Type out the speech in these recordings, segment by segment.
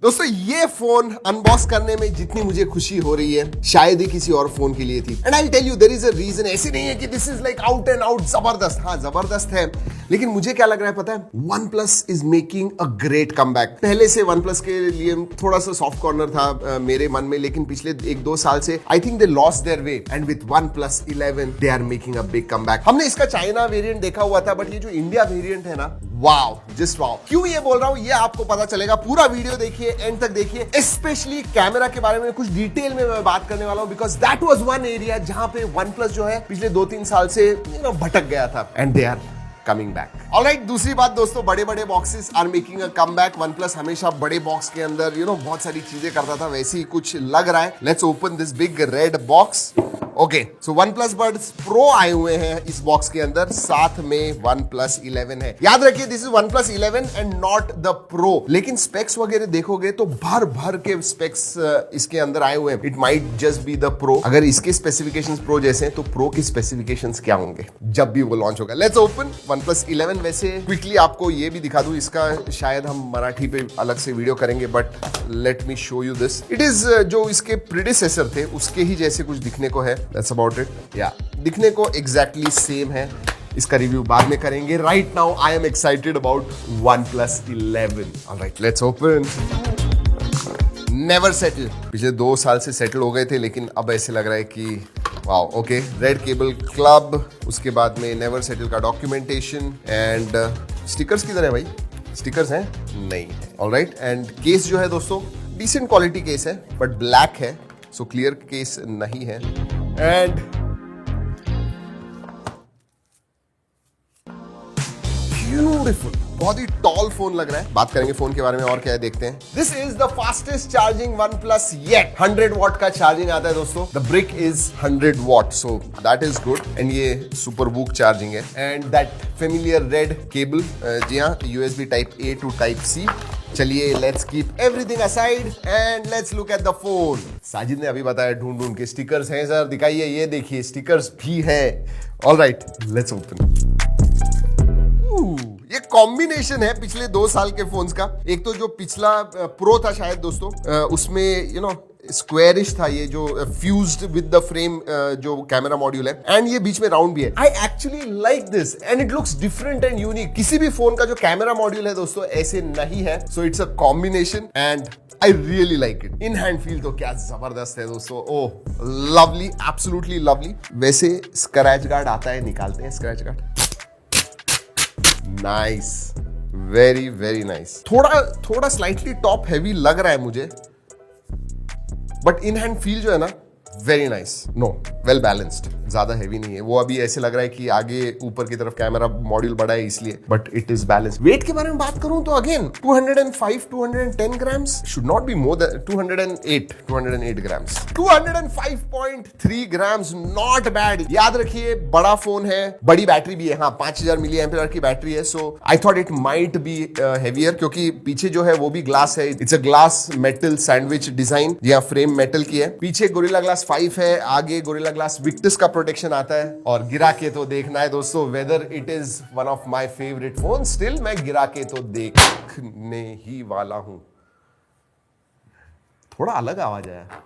दोस्तों ये phone unbox करने में जितनी मुझे खुशी हो रही है शायद ही किसी और फोन के लिए थी। And I tell you there is a reason. ऐसी नहीं है कि this is like out and out जबरदस्त। हाँ जबरदस्त है, लेकिन मुझे क्या लग रहा है पता है, OnePlus is making a great comeback. पहले से OnePlus के लिए थोड़ा सा सॉफ्ट कॉर्नर था मेरे मन में, लेकिन पिछले 1-2 साल से I think they lost their way and with OnePlus 11 they are making a big comeback. हमने इसका चाइना वेरिएंट देखा हुआ था, बट ये जो इंडिया वेरिएंट है ना, वाओ, जस्ट वाओ। क्यों ये बोल रहा हूं ये आपको पता चलेगा। पूरा वीडियो देखिए, एंड तक देखिए। स्पेशली कैमरा के बारे में कुछ डिटेल में मैं बात करने वाला हूं, because that was one area जहां पे OnePlus जो है पिछले 2-3 साल से भटक गया था, and they are coming back. Alright, दूसरी बात दोस्तों, बड़े बड़े boxes are making a comeback. OnePlus हमेशा बड़े बॉक्स के अंदर बहुत सारी चीजें करता था, वैसे ही कुछ लग रहा है। Let's open this big red box. Okay, so OnePlus Buds Pro आए हुए हैं इस बॉक्स के अंदर, साथ में OnePlus 11 है। याद रखिए this is OnePlus 11 and not the Pro। लेकिन स्पेक्स वगैरह देखोगे तो भर भर के स्पेक्स इसके अंदर आए हुए हैं। It might just be the Pro। अगर इसके स्पेसिफिकेशंस Pro जैसे हैं तो Pro के स्पेसिफिकेशंस क्या होंगे जब भी वो लॉन्च होगा। Let's open OnePlus 11। वैसे क्विकली आपको ये भी दिखा दूं, इसका शायद हम मराठी पे अलग से वीडियो करेंगे, but let me show you this. It is जो इसके प्रीडिसेसर थे उसके ही जैसे कुछ दिखने को है। That's about it. Yeah, दिखने को exactly same है। इसका रिव्यू बाद में करेंगे। Right now I am excited about OnePlus 11. Alright, let's open. Never settle. पिछले 2 साल से सेटल हो गए थे, लेकिन अब ऐसे लग रहा है कि wow. Okay, red cable club, उसके बाद में नेवर सेटल का डॉक्यूमेंटेशन एंड स्टिकर्स किधर है भाई? स्टिकर्स हैं? नहीं है। ऑलराइट, एंड केस जो है दोस्तों डिसेंट क्वालिटी केस है, बट ब्लैक है, सो क्लियर केस नहीं है। एंड ब्यूटीफुल, बहुत ही टॉल फोन लग रहा है। बात करेंगे फोन के बारे में और क्या है, देखते हैं। This is the fastest charging OnePlus yet. 100 watt का चार्जिंग आता है दोस्तों। The brick is 100 watt, so that is good. And ये सुपर बुक चार्जिंग है। And that familiar red cable, जी हाँ, USB type A to type C। चलिए let's keep everything aside and let's look at the phone. Sajid ने अभी बताया ढूंढ ढूंढ के स्टिकर्स हैं सर, दिखाइए। ये देखिए स्टिकर्स भी हैं। Alright, let's open. ये कॉम्बिनेशन है पिछले 2 साल के फोन्स का। एक तो जो पिछला प्रो था शायद दोस्तों, उसमें स्क्वेरिश था, ये जो फ्यूज्ड विद द फ्रेम जो कैमरा मॉड्यूल है, एंड ये बीच में राउंड भी है। I actually like this and it looks different and unique. किसी भी फोन का जो कैमरा मॉड्यूल है दोस्तों ऐसे नहीं है, so it's a combination and I really like it. In hand feel तो क्या जबरदस्त है दोस्तों। ओह लवली, एब्सोल्युटली लवली। वैसे स्क्रैच गार्ड आता है, निकालते हैं scratch guard. Nice, very very nice. थोड़ा स्लाइटली टॉप हैवी लग रहा है मुझे, बट इन हैंड फील जो है ना, very nice. No, well balanced, ज्यादा हैवी नहीं है। वो अभी ऐसे लग रहा है कि आगे ऊपर की तरफ कैमरा मॉड्यूल बड़ा है इसलिए, but it is balance. Weight के बारे में बात करूं तो again 205-210 grams, should not be more than 208 grams. 205.3 grams, not bad. याद रखिए बड़ा फोन है, बड़ी बैटरी भी है। हाँ, 5000 मिली एम्पियर की बैटरी है, so I thought it might be heavier, क्योंकि पीछे जो है वो भी ग्लास है। It's a glass metal sandwich design, जी फ्रेम मेटल की है। पीछे गोरिल्ला ग्लास 5 है, आगे गोरिल्ला ग्लास विक्टस का प्रोटेक्शन आता है। और गिरा के तो देखना है दोस्तों, whether it is one of my favourite phone. Still मैं गिरा के तो देखने ही वाला हूं। थोड़ा अलग आवाज आया,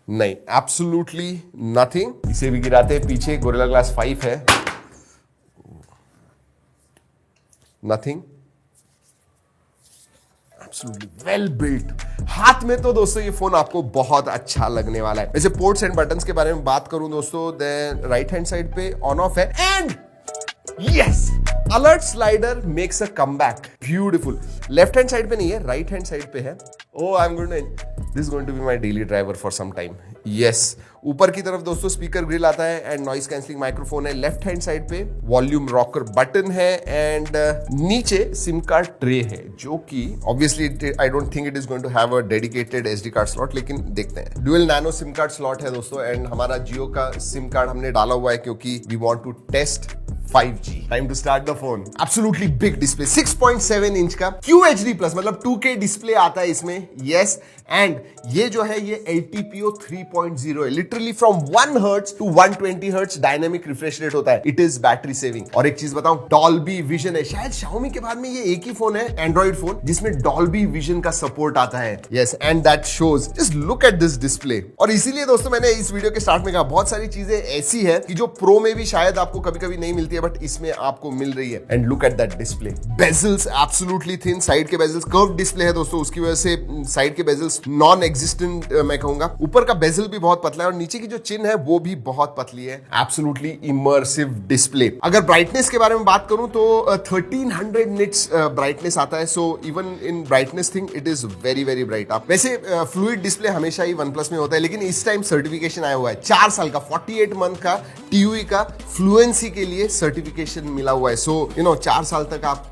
नहीं, एब्सोल्युटली नथिंग। इसे भी गिराते हैं। पीछे गोरिल्ला ग्लास 5 है, नथिंग, वेल बिल्ट। हाथ में तो दोस्तों ये फोन आपको बहुत अच्छा लगने वाला है। वैसे पोर्ट्स एंड बटन्स के बारे में बात करूं दोस्तों, देन राइट हैंड साइड पे ऑन ऑफ है, and yes, alert slider makes a comeback. Beautiful. Left hand side पे नहीं है, राइट हैंड साइड पे है। Oh, this is going to be my daily driver for some time. Yes. ऊपर की तरफ दोस्तों स्पीकर ग्रिल आता है एंड नॉइस कैंसलिंग माइक्रोफोन है। लेफ्ट हैंड साइड पे वॉल्यूम रॉकर बटन है एंड नीचे सिम कार्ड ट्रे है, जो कि obviously I don't think it is going to have a dedicated SD card slot, लेकिन देखते हैं। Dual nano sim card slot है दोस्तों, एंड हमारा जियो का सिम कार्ड हमने डाला हुआ है क्योंकि we want to test 5G. Time to start the phone. Absolutely big display, 6.7 inch का QHD प्लस, मतलब 2K डिस्प्ले आता है इसमें. यस, एंड ये जो है ये LTPO 3.0 है. Literally from 1 hertz to 120 hertz dynamic refresh rate होता है. It is battery saving. और एक चीज बताऊं, डॉल्बी विजन है. शायद Xiaomi के बाद में ये एक ही फोन है एंड्रॉइड फोन जिसमें डॉल्बी विजन का सपोर्ट आता है. Yes, and that shows. Just look at this display. और इसीलिए दोस्तों मैंने इस वीडियो के स्टार्ट में कहा बहुत सारी चीजें ऐसी है कि जो प्रो में भी शायद आपको कभी कभी नहीं मिलती है, बट इसमें आपको मिल रही है. And look at that display. Bezels absolutely thin. Side के बेजल्स, कर्व डिस्प्ले है दोस्तों, उसकी वजह से साइड के बेजल्स नॉन एग्जिस्टेंट मैं कहूंगा. ऊपर का बेजल भी बहुत पतला है और नीचे की जो चिन है वो भी बहुत पतली है. Absolutely immersive display. अगर ब्राइटनेस के बारे में बात करूं तो 1300 निट्स ब्राइटनेस आता है. So even in brightness thing it is very very bright. आप वैसे फ्लूइड डिस्प्ले हमेशा ही OnePlus में होता है, लेकिन इस टाइम सर्टिफिकेशन आया हुआ है 4 साल का, 48 मंथ का TUI का फ्लुएंसी के लिए सर्टिफिकेशन मिला हुआ है. सो 4 साल तक आप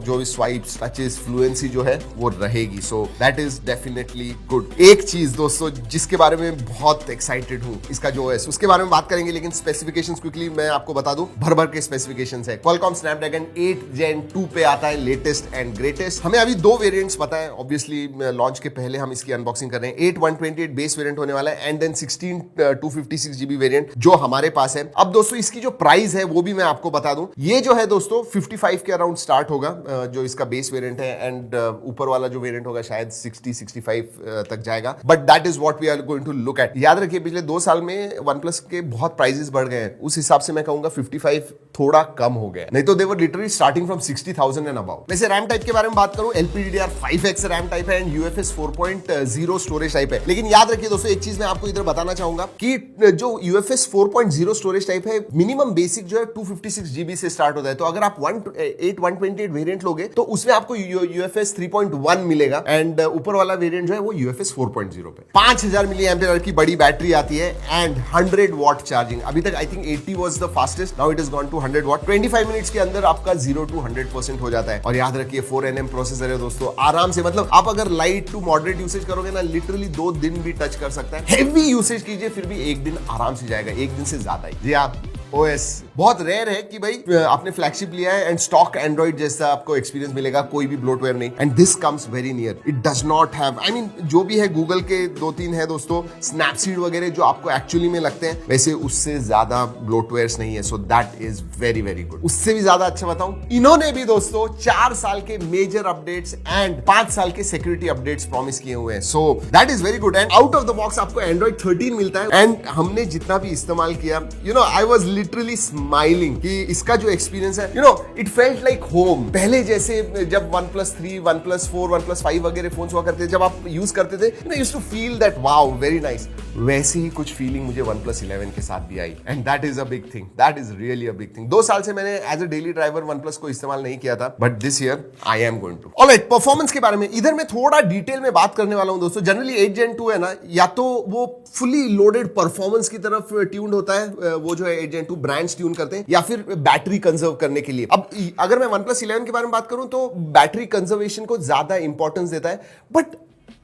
जो भी स्वाइप्स टचेस फ्लुएंसी जो है वो रहेगी. सो दैट इज डेफिनेटली गुड. एक चीज दोस्तों जिसके बारे में बहुत एक्साइटेड हूं, इसका जो OS, उसके बारे में बात करेंगे, लेकिन स्पेसिफिकेशंस क्विकली मैं आपको बता दूं. भर भर के स्पेसिफिकेशंस है. Qualcomm Snapdragon 8 Gen 2 पे आता है, लेटेस्ट एंड ग्रेटेस्ट. हमें अभी 2 वेरिएंट्स पता है, ऑब्वियसली लॉन्च के पहले हम इसकी अनबॉक्सिंग कर रहे हैं. 8 128 बेस वेरिएंट होने वाला है, एंड देन 16 256 GB वेरिएंट जो हमारे पास है. अब दोस्तों इसकी जो प्राइस है वो भी मैं आपको बता दूं. ये जो है दोस्तों 55 के अराउंड स्टार्ट होगा जो इसका बेस वेरिएंट है, एंड ऊपर वाला जो वेरिएंट होगा शायद 60-65 तक जाएगा. But that is what we are going to look at. याद रखिए पिछले 2 साल में OnePlus के बहुत प्राइसेस बढ़ गए हैं. उस हिसाब से मैं कहूंगा 55 थोड़ा कम हो गया, नहीं तो they were literally starting from 60,000 and above. वैसे रैम टाइप के बारे में बात करूं, LPDDR5X रैम टाइप है एंड UFS 4.0 स्टोरेज टाइप है. लेकिन याद रखिए दोस्तों एक चीज मैं आपको इधर बताना चाहूंगा कि जो UFS 4.0 स्टोरेज टाइप है, मिनिमम बेसिक जो है 256 GB से स्टार्ट होता है. तो अगर आप 8 128 वेरिएंट लोगे तो उसमें आपको UFS 3.1 मिलेगा, एंड ऊपर वाला वेरिएंट जो है वो UFS 4.0 पे 5000 mAh की बड़ी बैटरी आती है, एंड 100 वॉट चार्जिंग. अभी तक I think 80 was the fastest, now it is gone to 100 watt. 25 minutes के अंदर आपका 0 to 100% हो जाता है. और याद रखिए 4nm प्रोसेसर है दोस्तों. आराम से, मतलब आप अगर लाइट टू मॉडरेट यूसेज करोगे ना, लिटरली 2 दिन भी टच कर सकता है. हेवी यूसेज कीजिए फिर भी 1 दिन आराम से जाएगा, 1 दिन से ज्यादा ही. जी हाँ, OS बहुत रेयर है कि भाई आपने फ्लैगशिप लिया है एंड स्टॉक एंड्रॉइड जैसा आपको एक्सपीरियंस मिलेगा, कोई भी ब्लोटवेयर नहीं. And this comes very near. It does not have, I mean जो भी है गूगल के 2-3 है दोस्तों, स्नैपसीड वगैरह जो आपको एक्चुअली में लगते हैं, वैसे उससे ज्यादा ब्लोटवेयर्स नहीं है. सो that is very very good. उससे भी ज्यादा अच्छा बताऊं, इन्होंने भी दोस्तों 4 साल के मेजर अपडेट्स एंड 5 साल के सिक्योरिटी अपडेट्स प्रॉमिस किए हुए हैं. सो that is very good. And out of the box आपको एंड्रॉइड 13 मिलता है, एंड हमने जितना भी इस्तेमाल किया, आई वाज लिटरली स्माइलिंग कि इसका जो एक्सपीरियंस है, इट फेल्ट लाइक होम. पहले जैसे जब OnePlus 3, OnePlus 4, OnePlus 5 वगैरह फोन्स हुआ करते थे, जब आप यूज करते थे, used to feel that wow very nice. वैसी ही कुछ फीलिंग मुझे OnePlus 11 के साथ भी आई, and that is a big thing. That is really a big thing. 2 साल से मैंने as a daily driver OnePlus को इस्तेमाल नहीं किया था, but this year I am going to. Alright, performance के बारे में इधर मैं थोड़ा डिटेल में बात करने वाला हूं दोस्तों. जनरली 8 Gen 2 है ना, या तो वो फुली लोडेड परफॉर्मेंस की तरफ ट्यून्ड होता है, वो जो है 8 Gen 2 ब्रांड्स ट्यून करते हैं, या फिर बैटरी कंजर्व करने के लिए. अब अगर मैं OnePlus 11 के बारे में बात करूं तो बैटरी कंजर्वेशन को ज्यादा इंपॉर्टेंस देता है, but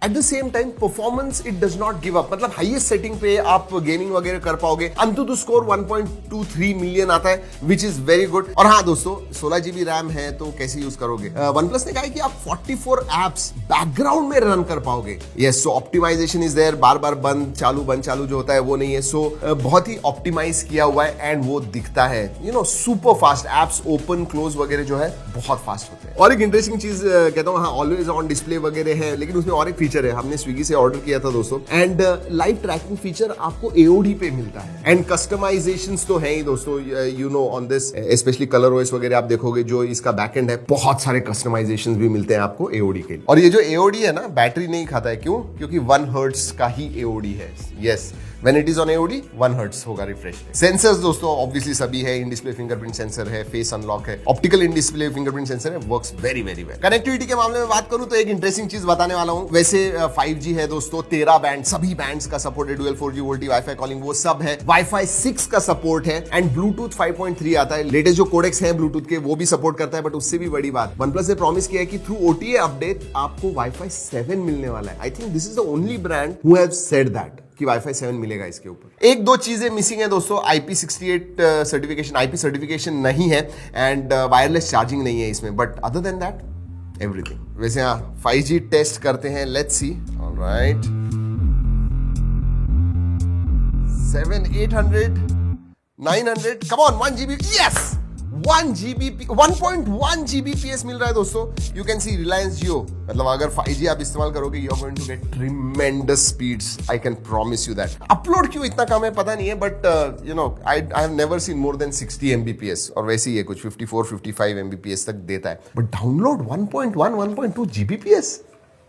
at the same time performance it does not give up. मतलब हाईएस्ट सेटिंग पे आप गेमिंग वगैरह कर पाओगे. अंतुतु स्कोर 1.23 मिलियन आता है, विच इज वेरी गुड. और हाँ दोस्तों 16 GB रैम है तो कैसे यूज करोगे. OnePlus ने कहा है कि आप 44 एप्स बैकग्राउंड में रन कर पाओगे. Yes, so optimisation is there. बार बार बंद चालू जो होता है वो नहीं है. सो बहुत ही ऑप्टिमाइज किया हुआ है, एंड वो दिखता है super fast. Apps open close वगैरह जो है बहुत फास्ट होते हैं. और एक इंटरेस्टिंग चीज कहता हूँ, हाँ ऑलवेज ऑन डिस्प्ले वगैरह है, लेकिन उसमें और एक फीचर है. हमने स्विगी से ऑर्डर किया था दोस्तों, एंड लाइव ट्रैकिंग फीचर आपको AOD पे मिलता है. एंड कस्टमाइजेशंस तो है ही दोस्तों, on this specially colour OS वगैरह आप देखोगे जो इसका बैकएंड है, बहुत सारे कस्टमाइजेशंस भी मिलते हैं आपको AOD के लिए. और ये जो AOD है ना, बैटरी नहीं खाता है. क्यों? क्योंकि 1 हर्ट्ज का ही AOD है. Yes, When it is on AOD 1 hertz होगा रिफ्रेश. सेंसर्स दोस्तों ऑब्वियसली सभी है. इन डिस्प्ले फिंगरप्रिंट सेंसर है, फेस अनलॉक है, optical in display fingerprint sensor है, works very very well. Connectivity के मामले में बात करूं तो एक इंटरेस्टिंग चीज बताने वाला हूं. वैसे 5G है दोस्तों, 13 बैंड, सभी बैंड्स का सपोर्ट है. Dual 4G VoLTE wifi calling वो सब है. वाईफाई 6 का सपोर्ट है, एंड ब्लूटूथ 5.3 आता है. लेटेस्ट जो कोडेक्स है ब्लूटूथ के वो भी सपोर्ट करता है. बट उससे भी बड़ी बात, OnePlus ने प्रॉमिस किया है कि थ्रू OTA अपडेट आपको वाईफाई 7 मिलने वाला है. I think this is the only brand who have said that. कि वाईफाई 7 मिलेगा इसके ऊपर। एक दो चीजें मिसिंग है दोस्तों, IP68 सर्टिफिकेशन, IP सर्टिफिकेशन नहीं है एंड वायरलेस चार्जिंग नहीं है इसमें, but other than that everything. वैसे हाँ 5G टेस्ट करते हैं, let's see. Alright 700 800 900, come on 1 GB, yes 1.1 Gbps मिल रहा है दोस्तों। You can see Reliance Jio, मतलब अगर 5G आप इस्तेमाल करोगे you are going to get tremendous speeds, I can promise you that. Upload क्यों इतना कम है पता नहीं है, but you know I have never seen more than 60 Mbps, और वैसे ही है कुछ 54-55 Mbps तक देता है, बट डाउनलोड 1.1-1.2 Gbps।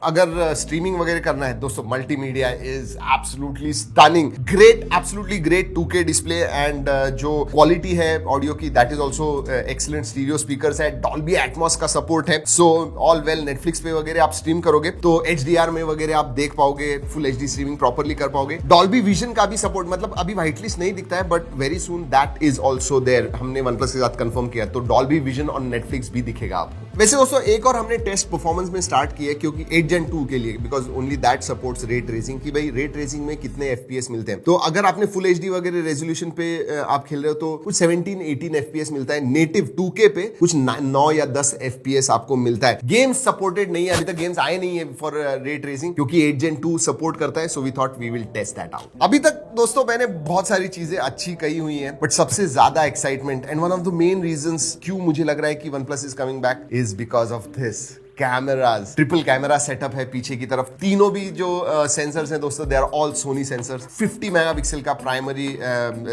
अगर स्ट्रीमिंग वगैरह करना है दोस्तों, multimedia is absolutely stunning, great, absolutely great 2K display and जो क्वालिटी है ऑडियो की that is also excellent. Stereo speakers है, डॉल्बी एटमॉस का सपोर्ट है, सो ऑल वेल। नेटफ्लिक्स पे वगैरह आप स्ट्रीम करोगे तो HDR में वगैरह आप देख पाओगे, फुल HD स्ट्रीमिंग प्रॉपर्ली कर पाओगे। डॉल्बी विजन का भी सपोर्ट, मतलब अभी व्हाइट लिस्ट नहीं दिखता है but very soon that is also there, हमने OnePlus के साथ कंफर्म किया, तो डॉल्बी विजन ऑन नेटफ्लिक्स भी दिखेगा आपको। वैसे दोस्तों एक और हमने टेस्ट परफॉर्मेंस में स्टार्ट किया क्योंकि 8 Gen 2 के लिए, because only that supports ray tracing, कि भाई रे ट्रेसिंग में कितने FPS मिलते हैं। तो अगर आपने फुल HD वगैरह रेजोल्यूशन पे आप खेल रहे हो तो कुछ 17-18 FPS मिलता है, नेटिव 2K पे कुछ 9 या 10 FPS आपको मिलता है। गेम्स सपोर्टेड नहीं है, अभी तक गेम्स आए नहीं है फॉर रे ट्रेसिंग, क्योंकि 8 Gen 2 सपोर्ट करता है, so we thought we will test that out. अभी तक दोस्तों मैंने बहुत सारी चीजें अच्छी कही हुई हैं, बट सबसे ज्यादा excitement and one of the main reasons क्यों मुझे लग रहा है कि OnePlus is coming back is because of this cameras. Triple camera setup है पीछे की तरफ, तीनों भी जो सेंसर्स हैं दोस्तों they are all Sony sensors. 50 megapixel का प्राइमरी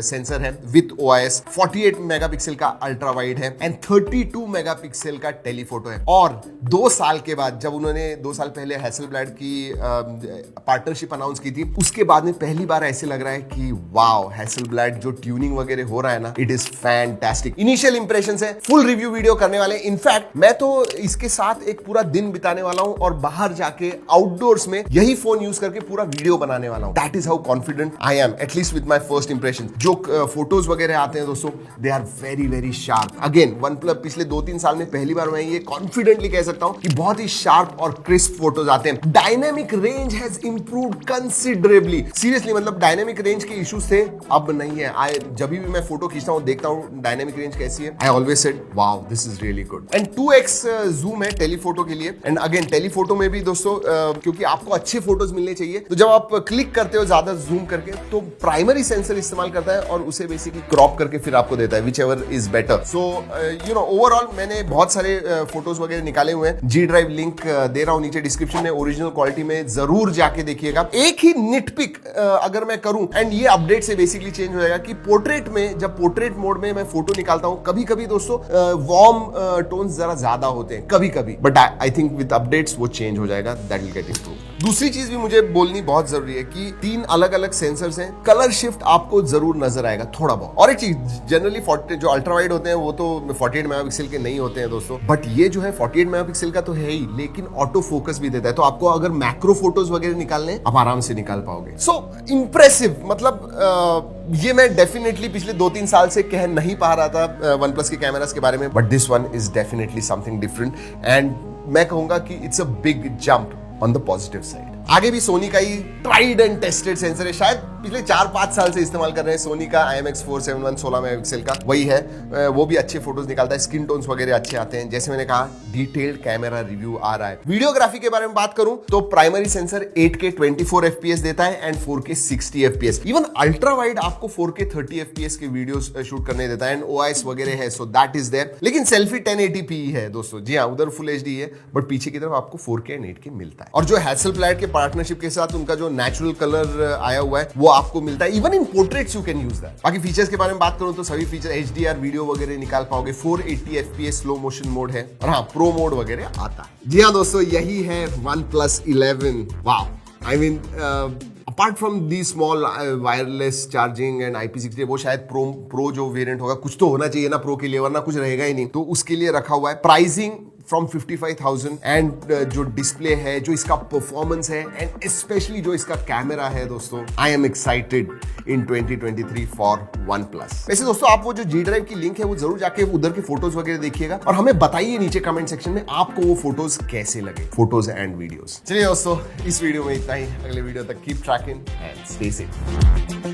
सेंसर है विद OIS, 48 मेगापिक्सल का अल्ट्रा वाइड है एंड 32 मेगापिक्सल का टेलीफोटो है। और 2 साल के बाद, जब उन्होंने 2 साल पहले हैसलब्लैड की पार्टनरशिप अनाउंस की थी, उसके बाद में पहली बार ऐसे लग रहा है कि वाओ, हैसलब्लैड जो ट्यूनिंग वगैरह हो रहा है ना, it is fantastic. Initial impressions है, फुल रिव्यू वीडियो करने वाले। इनफैक्ट मैं तो इसके साथ एक पूरा दिन बिताने वाला हूं और बाहर जाके आउटडोर्स में यही फोन यूज करके पूरा वीडियो बनाने वाला हूं। That is how confident I am, at least with my first impression. जो फोटोज वगैरह आते हैं दोस्तों they are very very sharp. Again OnePlus पिछले 2-3 साल में पहली बार मैं ये कॉन्फिडेंटली कह सकता हूं कि बहुत ही शार्प और क्रिस्प फोटोज आते हैं। Dynamic range has improved considerably, seriously, मतलब डायनेमिक रेंज के इश्यूज थे, अब नहीं है। जब भी मैं फोटो खींचता हूं देखता हूं डायनेमिक रेंज कैसी है, I always said wow this is really good. And 2x zoom है टेलीफोटो के लिए। एंड अगेन टेलीफोटो में भी दोस्तों क्योंकि आपको अच्छे फोटोज मिलने चाहिए, तो जब आप क्लिक करते हो ज्यादा जूम करके तो प्राइमरी सेंसर इस्तेमाल करता है और उसे बेसिकली क्रॉप करके फिर आपको देता है, which ever is better. So you know overall मैंने बहुत सारे फोटोज वगैरह निकाले हुए हैं, G ड्राइव लिंक दे रहा हूं नीचे डिस्क्रिप्शन में, ओरिजिनल क्वालिटी में जरूर जाके देखिएगा। एक ही निटपिक अगर मैं करूं, एंड ये अपडेट से बेसिकली चेंज हो जाएगा, कि पोर्ट्रेट में जब पोर्ट्रेट मोड में मैं फोटो निकालता हूं, कभी कभी दोस्तों वार्म टोन्स जरा ज्यादा होते हैं कभी कभी, but I think with updates वो चेंज हो जाएगा, दैट विल गेट इंप्रूव। दूसरी चीज भी मुझे बोलनी बहुत जरूरी है कि 3 अलग अलग सेंसर्स हैं, कलर शिफ्ट आपको जरूर नजर आएगा थोड़ा बहुत। और एक चीज, जनरली जो अल्ट्रा वाइड होते हैं वो तो 48 मेगापिक्सल के नहीं होते हैं दोस्तों, बट ये जो है 48 मेगापिक्सल का तो है ही, लेकिन ऑटो फोकस भी देता है, तो आपको अगर मैक्रो फोटोज वगैरह निकालने आप आराम से निकाल पाओगे। सो इंप्रेसिव, मतलब ये मैं डेफिनेटली पिछले 2-3 साल से कह नहीं पा रहा था OnePlus के कैमरास के बारे में, but this one is definitely something different and मैं कहूंगा कि it's a big jump on the positive side. आगे भी सोनी का he tried and tested sensor है, शायद पिछले 4-5 साल से इस्तेमाल कर रहे हैं सोनी का IMX471 16 मेगापिक्सल का, वही है। वो भी अच्छे फोटोज निकालता है, स्किन टोन्स वगैरह अच्छे आते हैं। जैसे मैंने कहा डिटेल्ड कैमरा रिव्यू आ रहा है। वीडियोग्राफी के बारे में बात करूं तो प्राइमरी सेंसर 8K 24 FPS देता है and 4K 60 FPS। Even ultra wide आपको 4K 30 FPS के वीडियोस शूट करने देता है एंड OIS वगैरह है, सो दैट इज देयर। लेकिन सेल्फी 1080p है दोस्तों, जी हाँ, उधर फुल HD है, बट पीछे की तरफ आपको 4K एंड 8K मिलता है। और जो हैसलब्लैड के पार्टनरशिप के साथ उनका जो नेचुरल कलर आया हुआ है वो आपको मिलता है। Even in portraits you can use that. बाकी फीचर्स के बारे में बात करूं तो सभी फीचर HDR वीडियो वगैरह निकाल पाओगे, 480 FPS स्लो मोशन मोड है, और हाँ प्रो मोड वगैरह आता है। जी हाँ दोस्तों, यही है OnePlus 11। Wow, I mean apart from the small wireless charging and IP68, वो शायद प्रो जो वेरिएंट होगा, कुछ तो होना चाहिए ना प्रो के लिए, वरना कुछ रहेगा ही नहीं, तो उसके लिए रखा हुआ है। प्राइसिंग फ्रॉम 55,000 एंड जो डिस्प्ले है, जो इसका परफॉर्मेंस है एंड स्पेशली जो इसका कैमरा है दोस्तों, I am excited in 2023 for OnePlus। वैसे दोस्तों आप वो जो G Drive की लिंक है वो जरूर जाके उधर की फोटोज वगैरह देखिएगा और हमें बताइए नीचे कमेंट सेक्शन में आपको वो फोटोज कैसे लगे, फोटोज एंड वीडियोस। चलिए दोस्तों इस वीडियो में इतना ही, अगले वीडियो तक keep trekking and stay safe.